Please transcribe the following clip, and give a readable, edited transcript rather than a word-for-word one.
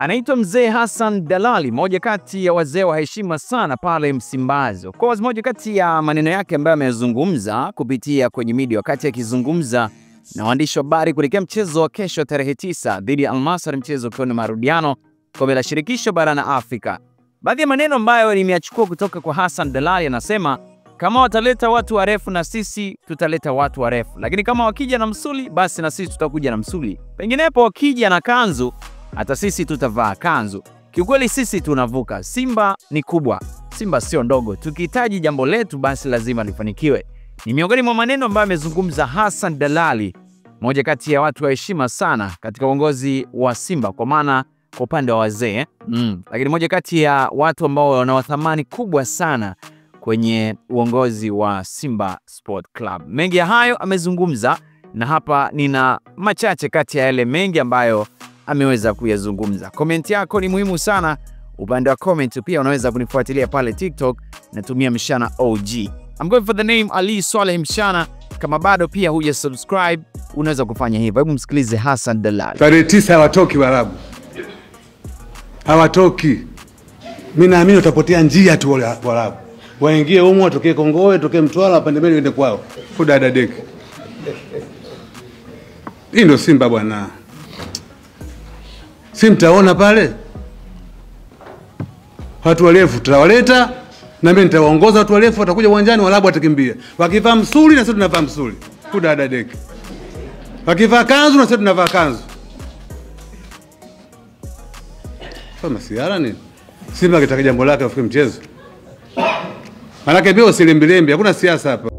Anaitwa Mzee Hassan Dalali, moja kati ya wazee wa heshima sana pale Msimbazi. Of course, moja kati ya maneno yake ambayo amezungumza kupitia kwenye media wakati akizungumza na waandishi wa habari kuelekea mchezo wa kesho tarehe 9 dhidi ya Al Masry, mchezo ukiwa ni marudiano kombe la shirikisho barani Afrika. Baadhi ya maneno ambayo nimeachukua kutoka kwa Hassan Dalali, anasema kama wataleta watu warefu na sisi tutaleta watu warefu, lakini kama wakija na msuli basi na sisi tutakuja na msuli. Penginepo wakija na kanzu hata sisi tutavaa kanzu. Kiukweli sisi tunavuka. Simba ni kubwa, Simba sio ndogo. Tukihitaji jambo letu basi lazima lifanikiwe. Ni miongoni mwa maneno ambayo amezungumza Hassan Dalali, moja kati ya watu wa heshima sana katika uongozi wa Simba kwa maana kwa upande wa wazee, lakini moja kati ya watu ambao wana thamani kubwa sana kwenye uongozi wa Simba Sport Club. Mengi ya hayo amezungumza, na hapa nina machache kati ya yale mengi ambayo ameweza kuyazungumza. Comment yako ni muhimu sana. Upande wa comment pia unaweza kunifuatilia pale TikTok, natumia Mshana OG. I'm going for the name Ali Swaleh Mshana. Kama bado pia huja subscribe, unaweza kufanya hivyo. Hebu msikilize Hassan Dalali. Tarehe 9 hawatoki Waarabu. Hawatoki. Mimi naamini utapotea njia tu Waarabu. Waingie humo, watokee Kongowe, watokee Mtwara, wapande mbele waende kwao. Kudada deki. Hii ndio Simba bwana. Si mtaona pale watu warefu tutawaleta, na mimi nitawaongoza watu warefu, watakuja uwanjani, Waarabu watakimbia. Wakivaa msuli na sisi tunavaa msuli. Kudada deki. Wakivaa kanzu na sisi tunavaa kanzu. Kama siara nini? Simba kitaka jambo lake afike mchezo. Manake bio silembilembi, hakuna siasa hapa.